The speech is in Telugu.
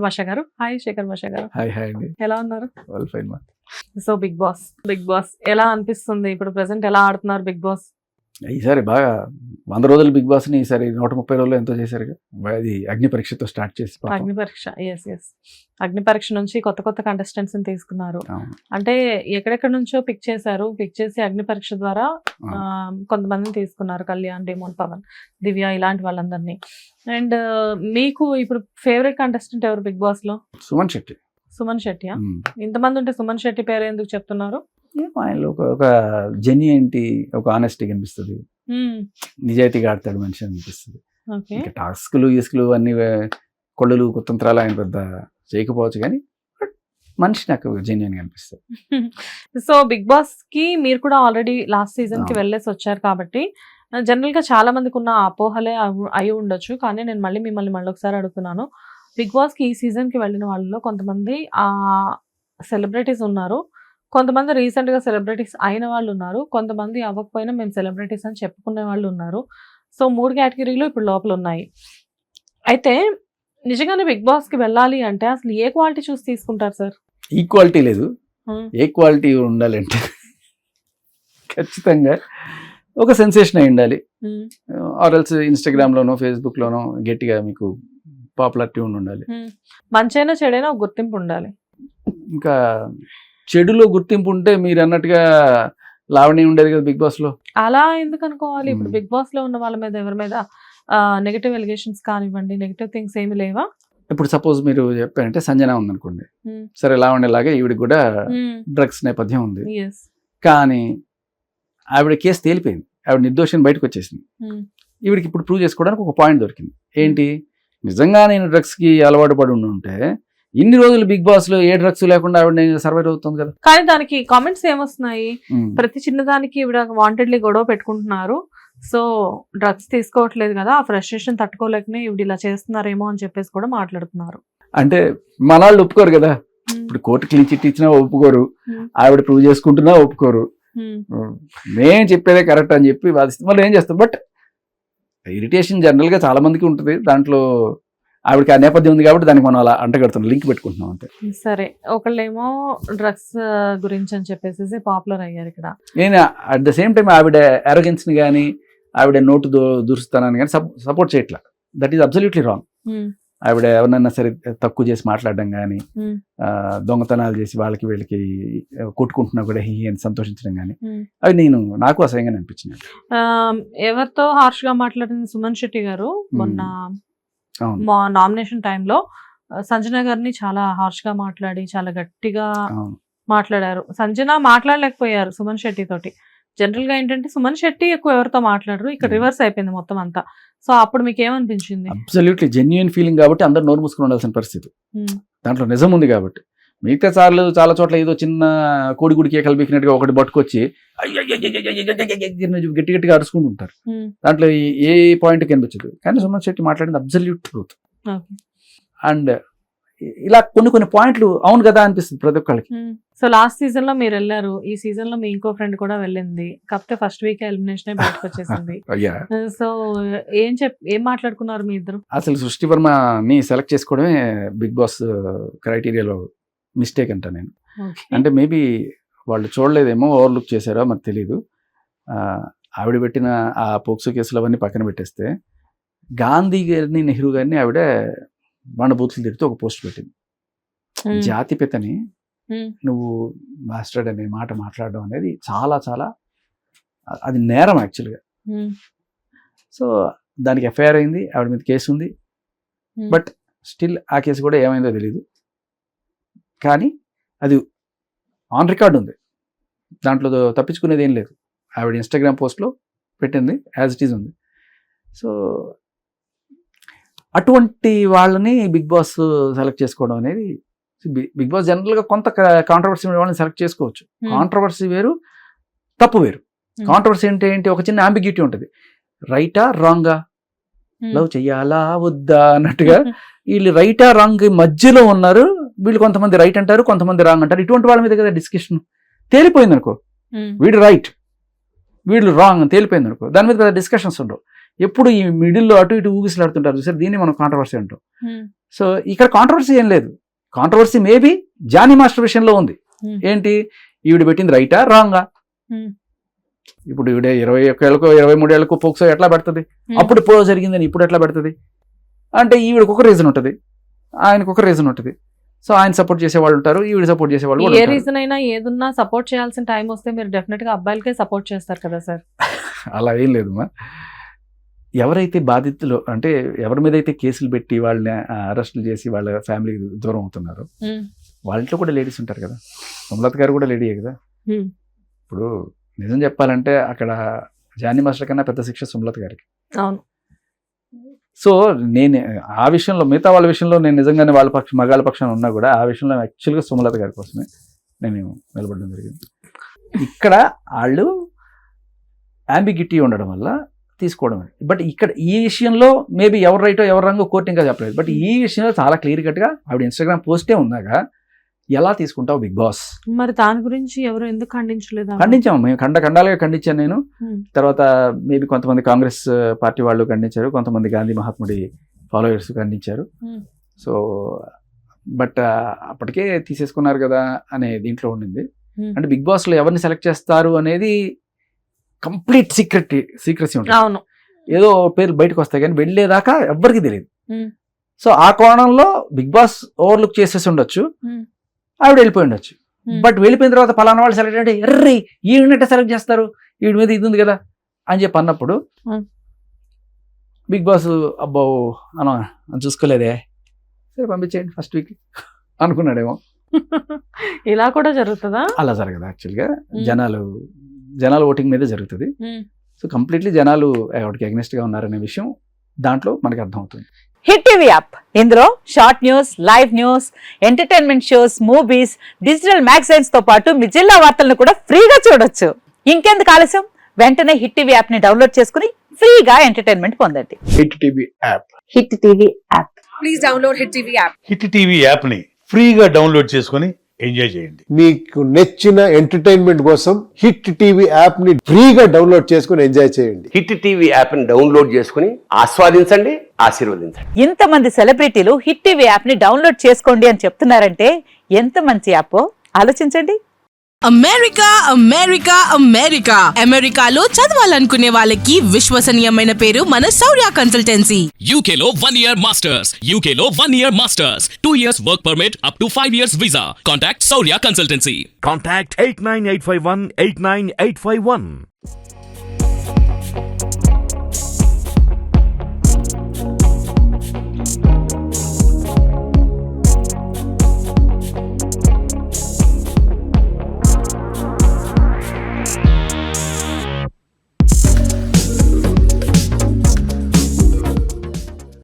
భాష గారు. హాయ్ శేఖర్ భాష గారు. హాయ్ హాయ్ అండి. ఎలా ఉన్నారు? వెల్ ఫైన్ మా. సో బిగ్ బాస్ ఎలా అనిపిస్తుంది ఇప్పుడు? ప్రెసెంట్ ఎలా ఆడుతున్నారు బిగ్ బాస్? ఈసారి బాగా 100 రోజులు బిగ్ బాస్ ని ఈసారి 130 రోజులు ఎంతో చేశారు. అది అగ్ని పరీక్షతో స్టార్ట్ చేసి అగ్ని పరీక్ష. ఎస్ అగ్ని పరీక్ష నుంచి కొత్త కంటెస్టెంట్స్ ని తీసుకున్నారు. అంటే ఎక్కడెక్కడ నుంచో పిక్ చేసి అగ్ని పరీక్ష ద్వారా కొంతమందిని తీసుకున్నారు. కళ్యాణ్, డేమోన్, పవన్, దివ్య ఇలాంటి వాళ్ళందరినీ. అండ్ మీకు ఇప్పుడు ఫేవరెట్ కంటెస్టెంట్ ఎవరు బిగ్ బాస్ లో? సుమన్ శెట్టి. సుమన్ శెట్టి. ఇంతమంది ఉంటే సుమన్ శెట్టి పేరు ఎందుకు చెప్తున్నారు? ఆయనలో ఒక జెన్యూనిటీ, ఒక ఆనెస్టీ కనిపిస్తుంది. నిజాయితీగా ఆడతాడు మనిషి అనిపిస్తుంది. ఇంకా టాస్క్లు ఈస్కులు అన్ని కొళ్ళలు కుతంత్రాలు ఆయన పెద్ద చేయకపోవచ్చు, కానీ మనిషి నాకు జెన్యూన్ గా అనిపిస్తుంది. సో బిగ్ బాస్ కి మీరు కూడా ఆల్రెడీ లాస్ట్ సీజన్ కి వెళ్ళేసి వచ్చారు కాబట్టి జనరల్ గా చాలా మందికి ఉన్న అపోహలే అయి ఉండొచ్చు. కానీ నేను మిమ్మల్ని మళ్ళీ ఒకసారి అడుగుతున్నాను. బిగ్ బాస్ కి ఈ సీజన్ కి వెళ్ళిన వాళ్ళలో కొంతమంది సెలబ్రిటీస్ ఉన్నారు, కొంతమంది రీసెంట్ గా సెలబ్రిటీస్ అయిన వాళ్ళు ఉన్నారు, కొంతమంది అవ్వకపోయినా మేము సెలబ్రిటీస్ అని చెప్పుకునే వాళ్ళు ఉన్నారు. సో 3 కేటగిరీలు ఇప్పుడు లోపల ఉన్నాయి. అయితే నిజంగానే బిగ్ బాస్ కి వెళ్ళాలి అంటే అసలు ఏ క్వాలిటీ చూసి తీసుకుంటారు సార్? ఈక్వాలిటీ లేదు, ఏ క్వాలిటీ ఉండాలంటే ఖచ్చితంగా ఒక సెన్సేషన్ అయి ఉండాలి. ఆర్ఎల్స్ ఇన్స్టాగ్రామ్ లోనో ఫేస్బుక్ లోనో గట్టిగా మీకు పాపులారిటీ ఉండాలి. మంచైనా చెడైనా ఒక గుర్తింపు ఉండాలి. ఇంకా చెడులో గుర్తింపు ఉంటే మీరు అన్నట్టుగా లావణ్య ఉండేది కదా బిగ్ బాస్ లో. అలా ఎందుకు అనుకోవాలి? ఇప్పుడు బిగ్ బాస్ లో ఉన్న వాళ్ళ మీద ఎవరి మీద నెగటివ్ ఎలిగేషన్స్ కానివ్వండి, నెగటివ్ థింగ్స్ ఏమి లేవా? ఇప్పుడు సపోజ్ మీరు చెప్పారంటే సంజన ఉందనుకోండి, సరే లావణ్యలాగా ఈవిడికి కూడా డ్రగ్స్ నేపథ్యం ఉంది, కానీ ఆవిడ కేసు తేలిపోయింది, ఆవిడ నిర్దోషం బయటకు వచ్చేసింది. ఈవిడికి ఇప్పుడు ప్రూవ్ చేసుకోవడానికి ఒక పాయింట్ దొరికింది. ఏంటి? నిజంగా నేను డ్రగ్స్ కి అలవాటు పడి ఉంటే ఇన్ని రోజులు బిగ్ బాస్ లో ఏ డ్రగ్స్ లేకుండా ఆవిడ సర్వైవ్ అవుతుంది కదా. కానీ దానికి కామెంట్స్ ఏమొస్తున్నాయి? ప్రతి చిన్నదానికి ఈవిడ వాంటెడ్లీ గొడవ పెట్టుకుంటున్నారు, సో డ్రగ్స్ తీసుకోవట్లేదు కదా, ఆ ఫ్రస్ట్రేషన్ తట్టుకోలేకనే ఈవిడ ఇలా చేస్తున్నారేమో అని చెప్పేసి కూడా మాట్లాడుతున్నారు. అంటే మన వాళ్ళు ఒప్పుకోరు కదా. ఇప్పుడు కోర్టు క్లీన్ చిట్ ఇచ్చినా ఒప్పుకోరు, ఆవిడ ప్రూవ్ చేసుకుంటున్నా ఒప్పుకోరు. నేను చెప్పేదే కరెక్ట్ అని చెప్పి వాదిస్తే మళ్ళీ ఏం చేస్తాం. బట్ ఇరిటేషన్ జనరల్ గా చాలా మందికి ఉంటుంది. దాంట్లో ఆవిడకి ఆ నేపథ్యం ఉంది కాబట్టి దానికి మనం అలా అంటగడుతున్నాం, లింక్ పెట్టుకుంటున్నాం అంతే. సరే, ఒకళ్ళేమో డ్రగ్స్ గురించి అని చెప్పేసి పాపులర్ అయ్యారు ఇక్కడ. నేను అట్ ద సేమ్ టైం ఆవిడ అరోగెన్స్ ని కానీ ఆవిడ నోటు దురుస్తానని కానీ సపోర్ట్ చేయట్లా. That is absolutely wrong. ఆవిడ ఎవరినైనా సరే తక్కువ చేసి మాట్లాడడం కానీ, దొంగతనాలు చేసి వాళ్ళకి వీళ్ళకి కొట్టుకుంటున్నా కూడా హీ అని సంతోషించడం కానీ, అవి నాకు అసహ్యంగా అనిపించింది. ఎవరితో హార్ష్ గా మాట్లాడింది? సుమన్ శెట్టి గారు మొన్న మా నామినేషన్ టైంలో సంజన గారిని చాలా హార్ష్ గా మాట్లాడి చాలా గట్టిగా మాట్లాడారు. సంజన మాట్లాడలేకపోయారు సుమన్ శెట్టి తోటి. జనరల్ గా ఏంటంటే సుమన్ శెట్టి ఎక్కువ ఎవరితో మాట్లాడరు, ఇక్కడ రివర్స్ అయిపోయింది మొత్తం అంతా. సో అప్పుడు మీకు ఏమనిపించింది? అబ్సల్యూట్లీ జెన్యూన్ ఫీలింగ్ కాబట్టి అందరూ నోరు మూసుకుని ఉండాల్సిన పరిస్థితి. దాంట్లో నిజం ఉంది కాబట్టి. మిగతా సార్లు చాలా చోట్ల ఏదో చిన్న కోడిగుడి కేకలు బీకినట్టుగా ఒకటి పట్టుకొచ్చి గట్టి గట్టిగా అరుచుకుంటూ ఉంటారు. దాంట్లో ఏ పాయింట్ కనిపించదు. కానీ సుమన్ శెట్టి మాట్లాడింది అబ్సల్యూట్ ట్రూత్. అండ్ ఇలా కొన్ని పాయింట్లు అవును కదా అనిపిస్తుంది ప్రతి ఒక్కరికి. సో లాస్ట్ సీజన్ లో మీరు వెళ్ళారు, ఈ సీజన్ లో మీ ఇంకో ఫ్రెండ్ కూడా వెళ్ళింది, కాకపోతే ఫస్ట్ వీక్ ఎలిమినేషన్ బయటకు వచ్చేసింది. సో ఏం మాట్లాడుకున్నారు మీ ఇద్దరు? అసలు సృష్టి వర్మని సెలెక్ట్ చేసుకోవడమే బిగ్ బాస్ క్రైటీరియాలో మిస్టేక్ అంట నేను. అంటే మేబీ వాళ్ళు చూడలేదేమో, ఓవర్లుక్ చేశారో మరి తెలీదు. ఆవిడ పెట్టిన ఆ పోక్సో కేసులు అవన్నీ పక్కన పెట్టేస్తే గాంధీ గారిని, నెహ్రూ గారిని ఆవిడ మన బూతులు తిరుగుతూ ఒక పోస్ట్ పెట్టింది. జాతిపితని నువ్వు మాస్టర్డ్ అనే మాట మాట్లాడడం అనేది చాలా చాలా అది నేరం యాక్చువల్గా. సో దానికి ఎఫ్ఐఆర్ అయింది, ఆవిడ మీద కేసు ఉంది. బట్ స్టిల్ ఆ కేసు కూడా ఏమైందో తెలీదు. కానీ అది ఆన్ రికార్డ్ ఉంది, దాంట్లో తప్పించుకునేది ఏం లేదు. ఆవిడ ఇన్స్టాగ్రామ్ పోస్ట్లో పెట్టింది, యాజ్ ఇట్ ఈజ్ ఉంది. సో అటువంటి వాళ్ళని బిగ్ బాస్ సెలెక్ట్ చేసుకోవడం అనేది, బిగ్ బాస్ జనరల్గా కొంత కాంట్రవర్సీ వాళ్ళని సెలెక్ట్ చేసుకోవచ్చు. కాంట్రవర్సీ వేరు, తప్పు వేరు. కాంట్రవర్సీ అంటే ఏంటి? ఒక చిన్న అంబిగ్యూటీ ఉంటుంది. రైటా రాంగా, లవ్ చెయ్యాలా వద్దా అన్నట్టుగా వీళ్ళు రైటా రాంగ్ మధ్యలో ఉన్నారు. వీళ్ళు కొంతమంది రైట్ అంటారు, కొంతమంది రాంగ్ అంటారు. ఇటువంటి వాళ్ళ మీద కదా డిస్కషన్. తేలిపోయింది అనుకో, వీడు రైట్ వీళ్ళు రాంగ్ తేలిపోయింది అనుకో, దాని మీద డిస్కషన్స్ ఉండవు. ఎప్పుడు ఈ మిడిల్లో అటు ఇటు ఊగిసలాడుతుంటారు చూసారు, దీన్ని మనం కాంట్రవర్సీ అంటాం. సో ఇక్కడ కాంట్రవర్సీ ఏం లేదు. కాంట్రవర్సీ మేబీ జానీ మాస్టర్ విషయంలో ఉంది. ఏంటి, ఈవిడ పెట్టింది రైటా రాంగా? ఇప్పుడు ఈవిడ 21 ఏళ్ళకో 23 ఏళ్ళకో పోక్సో ఎట్లా పెడుతుంది? అప్పుడు ఎప్పుడో జరిగిందని ఇప్పుడు ఎట్లా పెడుతుంది అంటే ఈవిడకి ఒక రీజన్ ఉంటుంది, ఆయనకు ఒక రీజన్ ఉంటుంది. సో ఆయన సపోర్ట్ చేసే వాళ్ళు ఉంటారు, ఈవిడ సపోర్ట్ చేసే వాళ్ళు ఏ రీజన్ అయినా ఏదున్నా సపోర్ట్ చేయాల్సిన టైం వస్తే మీరు డెఫినెట్ గా అబ్బాయిలకే సపోర్ట్ చేస్తారు కదా సార్. అలా ఏం లేదమ్మా. ఎవరైతే బాధితులు అంటే ఎవరి మీద అయితే కేసులు పెట్టి వాళ్ళని అరెస్టులు చేసి వాళ్ళ ఫ్యామిలీ దూరం అవుతున్నారో వాళ్ళ ఇంట్లో కూడా లేడీస్ ఉంటారు కదా. సుమలత గారు కూడా లేడీయే కదా. ఇప్పుడు నిజం చెప్పాలంటే అక్కడ జానీ మాస్టర్ కన్నా పెద్ద శిక్ష సుమలత గారికి. అవును. సో నేను ఆ విషయంలో మిగతా వాళ్ళ విషయంలో నేను నిజంగానే వాళ్ళ మగాళ్ళ పక్షాన ఉన్నా కూడా ఆ విషయంలో యాక్చువల్గా సుమలత గారి కోసమే నేను నిలబడడం జరిగింది. ఇక్కడ వాళ్ళు అంబిగిటీ ఉండడం వల్ల తీసుకోవడం. బట్ ఇక్కడ ఈ విషయంలో మేబీ ఎవరు రైటో ఎవరు రంగో కోర్టు ఇంకా చెప్పలేదు. బట్ ఈ విషయంలో చాలా క్లియర్ కట్గా ఆవిడ ఇన్స్టాగ్రామ్ పోస్టే ఉందాక ఎలా తీసుకుంటావు బిగ్ బాస్? మరి దాని గురించి ఎవరు ఎందుకు ఖండించలేదు? ఖండించాము మేము, ఖండాలుగా ఖండించాను నేను. తర్వాత మేబీ కొంతమంది కాంగ్రెస్ పార్టీ వాళ్ళు ఖండించారు, కొంతమంది గాంధీ మహాత్ముడి ఫాలోయర్స్ ఖండించారు. సో బట్ అప్పటికే తీసేసుకున్నారు కదా అనే దీంట్లో ఉండింది. అంటే బిగ్ బాస్లో ఎవరిని సెలెక్ట్ చేస్తారు అనేది కంప్లీట్ సీక్రెసీ ఉంటుంది. అవును. ఏదో పేర్లు బయటకు వస్తాయి కానీ వెళ్ళేదాకా ఎవ్వరికి తెలియదు. సో ఆ కోణంలో బిగ్ బాస్ ఓవర్లుక్ చేసేసి ఉండొచ్చు, ఆవిడ వెళ్ళిపోయి ఉండొచ్చు. బట్ వెళ్ళిపోయిన తర్వాత పలానా వాళ్ళు సెలెక్ట్ అంటే ఎర్రీ ఈవిడ సెలెక్ట్ చేస్తారు, ఈవిడ మీద ఇది ఉంది కదా అని చెప్పి అన్నప్పుడు బిగ్ బాస్ అబ్బో అన చూసుకోలేదే, సరే పంపించేయండి ఫస్ట్ వీక్ అనుకున్నాడేమో. ఇలా కూడా జరుగుతుందా? అలా జరగదు యాక్చువల్గా. జనాలు ఓటింగ్ మీదే జరుగుతుంది. సో కంప్లీట్లీ జనాలు ఆవిడకి అగ్నెస్ట్ గా ఉన్నారనే విషయం దాంట్లో మనకి అర్థమవుతుంది. హిట్ టీవీ యాప్, ఇందులో short news, live news, entertainment shows, movies, digital magazines తో పాటు మీ జిల్లా వార్తలను కూడా ఫ్రీగా చూడొచ్చు. ఇంకెందుకు ఆలస్యం, వెంటనే హిట్ టీవీ యాప్ ని డౌన్లోడ్ చేసుకుని ఫ్రీగా ఎంటర్టైన్మెంట్ పొందండి. Hit TV app, hit TV app, please download hit TV app. Hit TV app ని ఫ్రీగా డౌన్లోడ్ చేసుకుని ఎంజాయ్ చేయండి. మీకు నచ్చిన ఎంటర్టైన్మెంట్ కోసం హిట్ టీవీ యాప్ ని ఫ్రీగా డౌన్లోడ్ చేసుకుని ఎంజాయ్ చేయండి. హిట్ టీవీ యాప్ ని డౌన్లోడ్ చేసుకుని ఆస్వాదించండి, ఆశీర్వదించండి. ఇంతమంది సెలబ్రిటీలు హిట్ టీవీ యాప్ ని డౌన్లోడ్ చేసుకోండి అని చెప్తున్నారంటే ఎంత మంచి యాప్ ఆలోచించండి. అమెరికా అమెరికా అమెరికా అమెరికాలో చదవాలనుకునే వాళ్ళకి విశ్వసనీయమైన పేరు మన శౌర్య కన్సల్టెన్సీ. UK లో 1 year masters, UK లో 1 year masters, 2 years work permit up to 5 years visa. Contact Saurya Consultancy. Contact 89851 89851.